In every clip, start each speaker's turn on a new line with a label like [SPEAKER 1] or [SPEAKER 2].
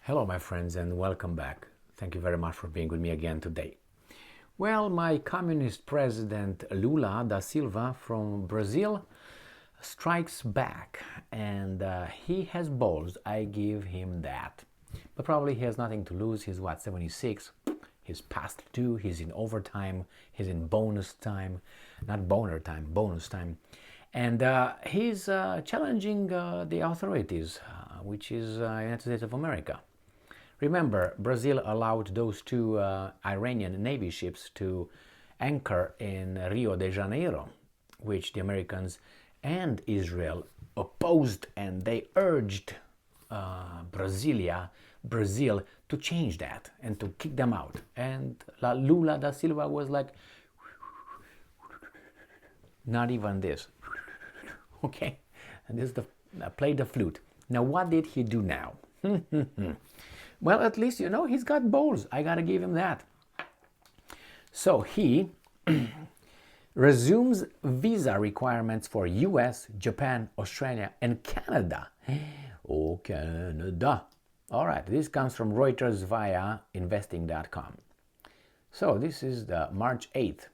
[SPEAKER 1] Hello, my friends, and welcome back. Thank you very much for being with me again today. Well, my communist president Lula da Silva from Brazil strikes back, and he has balls. I give him that. But probably he has nothing to lose. He's what, 76? He's past due. He's in overtime. He's in bonus time. Not boner time, bonus time. And he's challenging the authorities, which is United States of America. Remember, Brazil allowed those two Iranian Navy ships to anchor in Rio de Janeiro, which the Americans and Israel opposed, and they urged Brazil to change that and to kick them out. And Lula da Silva was like, not even this. Okay, and this is the play the flute. Now, what did he do now? Well, at least, he's got balls. I gotta give him that. So he resumes visa requirements for US, Japan, Australia, and Canada. Oh, Canada. All right, this comes from Reuters via investing.com. So this is the March 8th.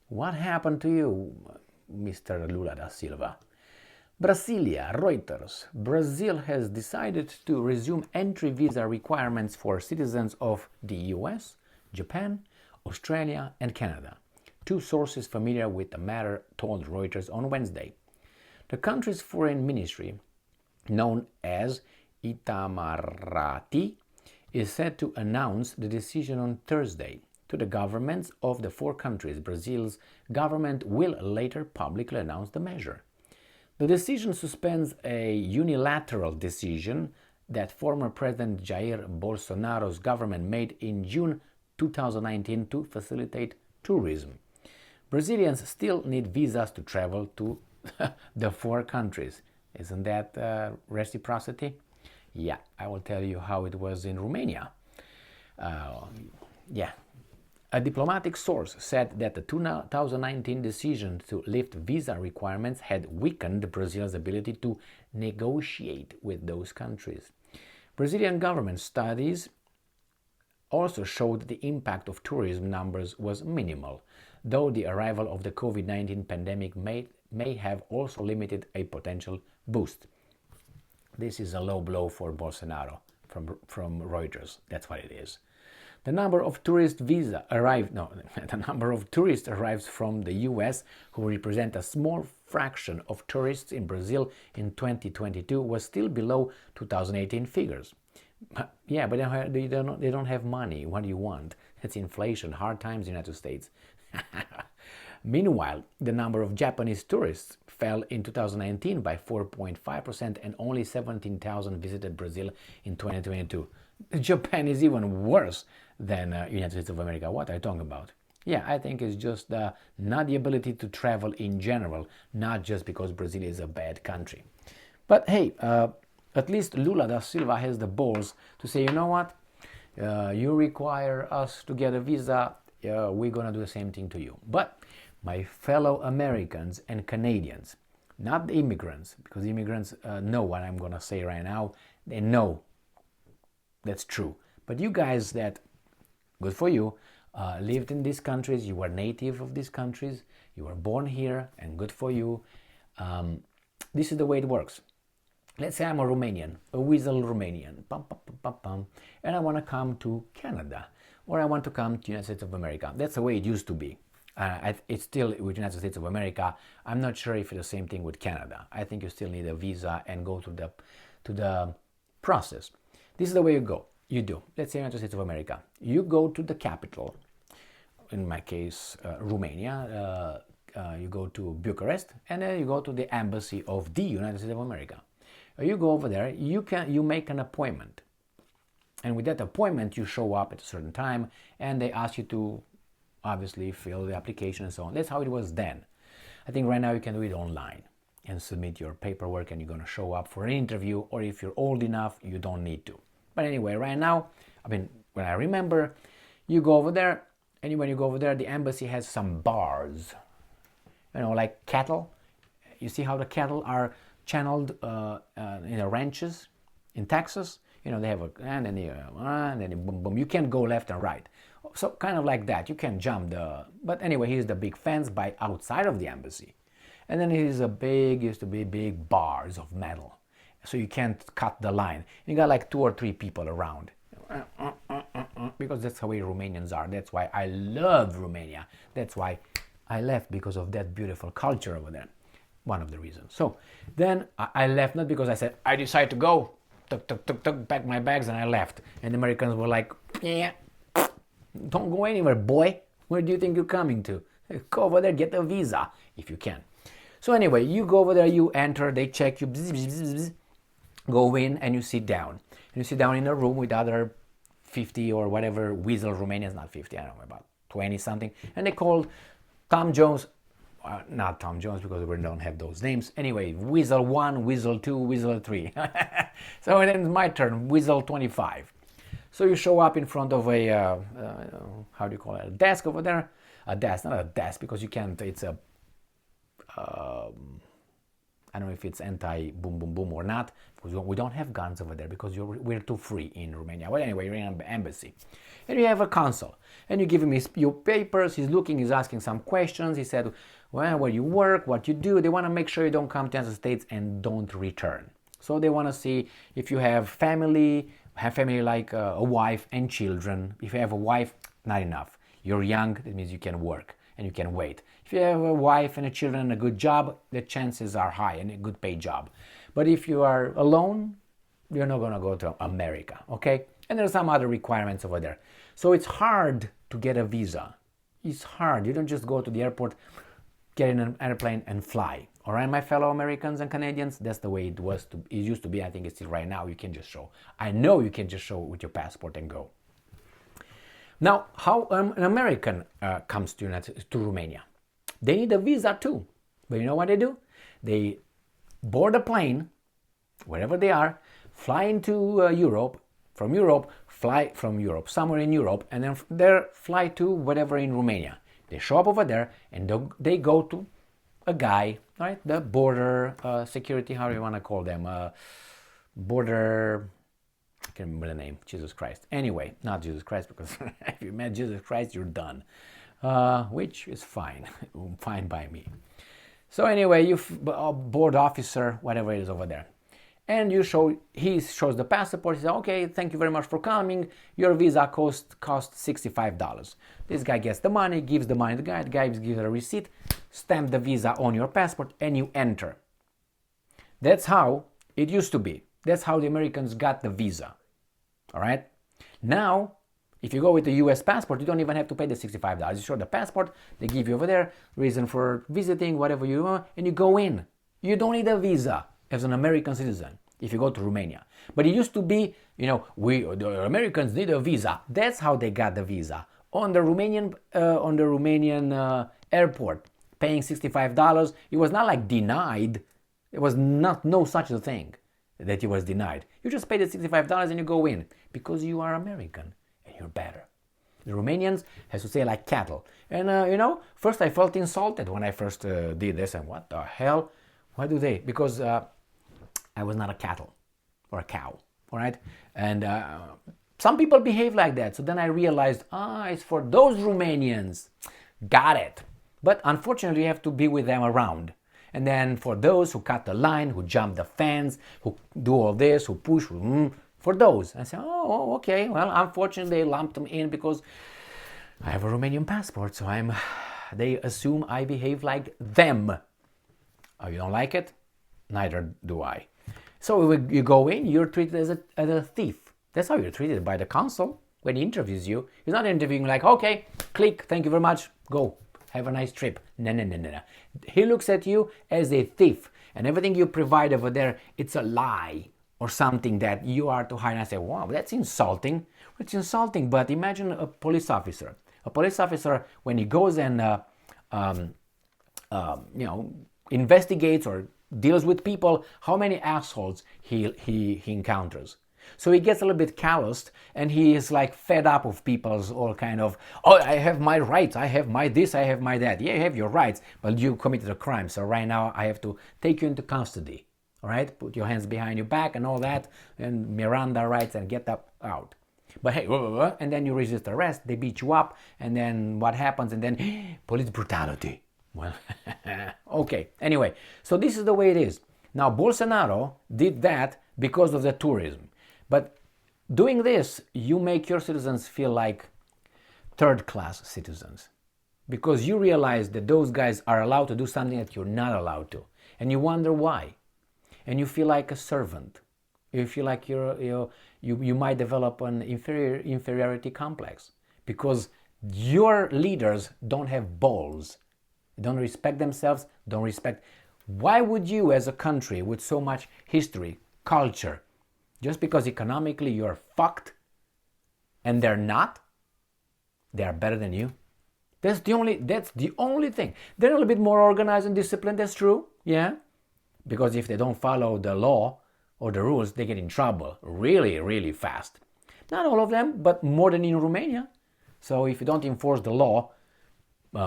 [SPEAKER 1] What happened to you, Mr. Lula da Silva? Brasilia, Reuters. Brazil has decided to resume entry visa requirements for citizens of the US, Japan, Australia, and Canada. Two sources familiar with the matter told Reuters on Wednesday. The country's foreign ministry, known as Itamaraty, is set to announce the decision on Thursday. To the governments of the four countries, Brazil's government will later publicly announce the measure. The decision suspends a unilateral decision that former President Jair Bolsonaro's government made in June 2019 to facilitate tourism. Brazilians still need visas to travel to the four countries. Isn't that reciprocity? Yeah, I will tell you how it was in Romania. A diplomatic source said that the 2019 decision to lift visa requirements had weakened Brazil's ability to negotiate with those countries. Brazilian government studies also showed the impact of tourism numbers was minimal, though the arrival of the COVID-19 pandemic may have also limited a potential boost. This is a low blow for Bolsonaro from Reuters. That's what it is. The number of tourists arrives from the US, who represent a small fraction of tourists in Brazil in 2022, was still below 2018 figures. Yeah, but they don't have money. What do you want? It's inflation, hard times in the United States. Meanwhile, the number of Japanese tourists fell in 2019 by 4.5% and only 17,000 visited Brazil in 2022. Japan is even worse than United States of America. What are you talking about? Yeah, I think it's just not the ability to travel in general, not just because Brazil is a bad country. But hey, at least Lula da Silva has the balls to say, you know what? You require us to get a visa, we're going to do the same thing to you. But my fellow Americans and Canadians, not the immigrants, because the immigrants know what I'm going to say right now. They know that's true. But you guys that, good for you, lived in these countries, you were native of these countries, you were born here, and good for you. This is the way it works. Let's say I'm a Romanian, a weasel Romanian, and I want to come to Canada, or I want to come to the United States of America. That's the way it used to be. It's still with the United States of America. I'm not sure if it's the same thing with Canada. I think you still need a visa and go to the process. This is the way you go. You do. Let's say United States of America. You go to the capital, in my case, Romania. You go to Bucharest, and then you go to the embassy of the United States of America. You go over there. You make an appointment, and with that appointment, you show up at a certain time, and they ask you to obviously fill the application and so on. That's how it was then. I think right now you can do it online and submit your paperwork, and you're going to show up for an interview, or if you're old enough, you don't need to. But anyway, right now, when I remember, you go over there, and when you go over there, the embassy has some bars, like cattle. You see how the cattle are channeled in the ranches in Texas? They have and then boom, boom. You can't go left and right. So kind of like that. You can jump but anyway, here's the big fence by outside of the embassy. And then used to be big bars of metal. So you can't cut the line. You got like 2 or 3 people around. Because that's the way Romanians are. That's why I love Romania. That's why I left, because of that beautiful culture over there. One of the reasons. So then I left, not because I said, I decided to go, pack my bags, and I left. And the Americans were like, yeah, don't go anywhere, boy. Where do you think you're coming to? Go over there, get a visa, if you can. So anyway, you go over there, you enter, they check you, bzz, bzz, bzz, bzz, go in, and you sit down. And you sit down in a room with other 50 or whatever weasel Romanians, not 50, I don't know, about 20 something. And they called Tom Jones, not Tom Jones because we don't have those names. Anyway, Weasel 1, Weasel 2, Weasel 3. So then it's my turn, Weasel 25. So you show up in front of a, how do you call it, a desk over there? A desk, not a desk, because you can't, it's a, I don't know if it's anti-boom boom boom or not, because we don't have guns over there, because we're too free in Romania. Well, anyway, you're in an embassy. And you have a consul. And you give him your papers, he's looking, he's asking some questions. He said, well, where you work, what you do. They want to make sure you don't come to the United States and don't return. So they want to see if you have family like a wife and children. If you have a wife, not enough. You're young, that means you can work and you can wait. If you have a wife and a children and a good job, the chances are high, and a good paid job. But if you are alone, you're not going to go to America, okay? And there are some other requirements over there. So it's hard to get a visa. It's hard. You don't just go to the airport, get in an airplane and fly. All right, my fellow Americans and Canadians, that's the way it used to be. I think it's still right now. You can just show. I know you can just show with your passport and go. Now, how an American comes to Romania? They need a visa too. But you know what they do? They board a plane, wherever they are, fly into Europe, fly from Europe, somewhere in Europe, and then there fly to whatever in Romania. They show up over there and they go to a guy, right? The border security, how do you want to call them? Border, I can't remember the name, Jesus Christ. Anyway, not Jesus Christ, because if you met Jesus Christ, you're done. Which is fine, fine by me. So anyway, you board officer, whatever it is over there. And he shows the passport. He says, okay, thank you very much for coming. Your visa cost $65. This guy gets the money, gives the money to the guy. The guy gives a receipt, stamp the visa on your passport, and you enter. That's how it used to be. That's how the Americans got the visa. All right? Now, if you go with the US passport, you don't even have to pay the $65. You show the passport, they give you over there, reason for visiting, whatever you want, and you go in. You don't need a visa as an American citizen if you go to Romania. But it used to be, the Americans need a visa. That's how they got the visa. On the Romanian airport, paying $65, it was not like denied. It was no such a thing that it was denied. You just pay the $65 and you go in because you are American and you're better. The Romanians has to say like cattle. And first I felt insulted when I first did this, and what the hell? Why do they? Because I was not a cattle or a cow, all right? And some people behave like that. So then I realized, it's for those Romanians. Got it. But unfortunately, you have to be with them around. And then for those who cut the line, who jump the fence, who do all this, who push, for those, I say, okay. Well, unfortunately, they lumped them in because I have a Romanian passport. So they assume I behave like them. Oh, you don't like it? Neither do I. So you go in, you're treated as a thief. That's how you're treated by the consul when he interviews you. He's not interviewing like, okay, click, thank you very much, go, have a nice trip. No. He looks at you as a thief, and everything you provide over there, it's a lie or something that you are to hide. And I say, wow, that's insulting. It's insulting, but imagine a police officer. A police officer, when he goes and investigates or deals with people, how many assholes he encounters. So he gets a little bit calloused, and he is like fed up of people's all kind of, I have my rights, I have my this, I have my that. Yeah, you have your rights, but you committed a crime, so right now I have to take you into custody. all right? Put your hands behind your back and all that, and Miranda rights and get up out. But hey, and then you resist arrest, they beat you up, and then what happens? And then police brutality. Well, okay, anyway, so this is the way it is. Now, Bolsonaro did that because of the tourism. But doing this, you make your citizens feel like third-class citizens. Because you realize that those guys are allowed to do something that you're not allowed to. And you wonder why. And you feel like a servant. You feel like you might develop an inferiority complex. Because your leaders don't have balls. Don't respect themselves, don't respect. Why would you, as a country with so much history, culture, just because economically you're fucked and they're not, they are better than you? That's the only thing. They're a little bit more organized and disciplined, that's true, yeah? Because if they don't follow the law or the rules, they get in trouble really, really fast. Not all of them, but more than in Romania. So if you don't enforce the law,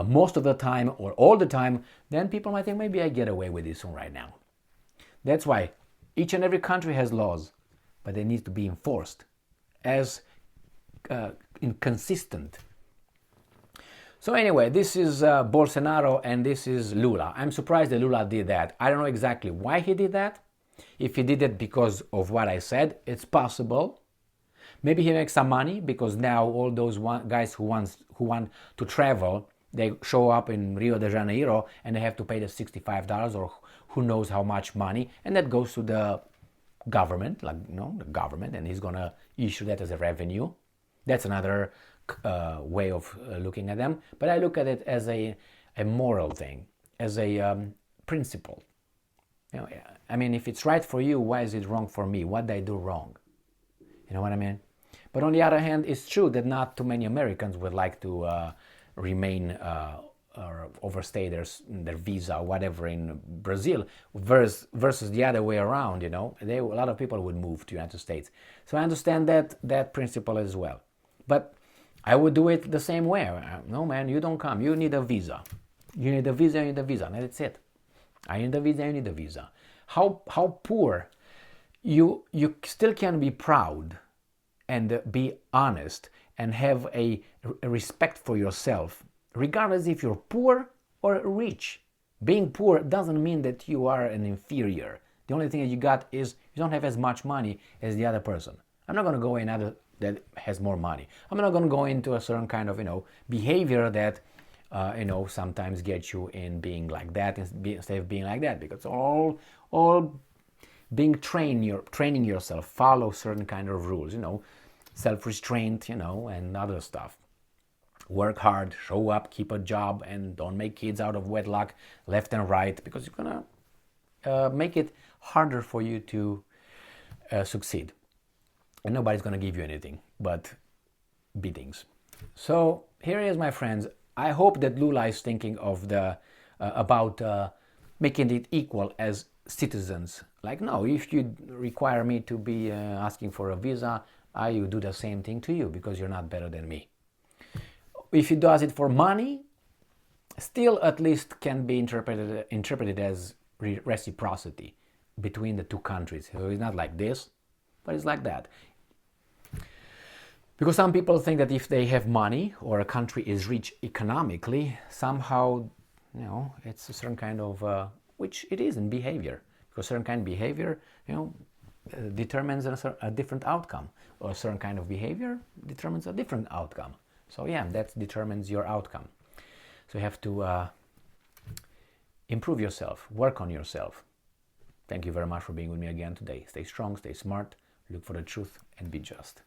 [SPEAKER 1] most of the time or all the time, then people might think maybe I get away with this one right now. That's why each and every country has laws, but they need to be enforced as inconsistent. So anyway, this is Bolsonaro and this is Lula. I'm surprised that Lula did that. I don't know exactly why he did that. If he did it because of what I said, it's possible. Maybe he makes some money because now all those guys who want to travel, they show up in Rio de Janeiro and they have to pay the $65 or who knows how much money, and that goes to the government, the government, and he's gonna issue that as a revenue. That's another way of looking at them. But I look at it as a moral thing, as a principle. I mean, if it's right for you, why is it wrong for me? What did I do wrong? You know what I mean? But on the other hand, it's true that not too many Americans would like to remain or overstay their visa or whatever in Brazil versus the other way around, a lot of people would move to the United States. So I understand that principle as well. But I would do it the same way. No, man, you don't come. You need a visa. You need a visa, you need a visa. And that's it. I need a visa, you need a visa. How poor. You still can be proud and be honest and have a respect for yourself, regardless if you're poor or rich. Being poor doesn't mean that you are an inferior. The only thing that you got is you don't have as much money as the other person. I'm not going to go in other that has more money. I'm not going to go into a certain kind of behavior that sometimes gets you in being like that instead of being like that, because all being training yourself, follow certain kind of rules, self-restraint, and other stuff. Work hard, show up, keep a job, and don't make kids out of wedlock left and right, because you're gonna make it harder for you to succeed. And nobody's gonna give you anything but beatings. So here is, my friends. I hope that Lula is thinking of about making it equal as citizens. Like, no, if you require me to be asking for a visa, I will do the same thing to you because you're not better than me. If he does it for money, still at least can be interpreted as reciprocity between the two countries. So it's not like this, but it's like that. Because some people think that if they have money or a country is rich economically, somehow, it's a certain kind of, which it is in behavior. Because certain kind of behavior, determines a different outcome. Or a certain kind of behavior determines a different outcome. So yeah, that determines your outcome. So you have to improve yourself, work on yourself. Thank you very much for being with me again today. Stay strong, stay smart, look for the truth, and be just.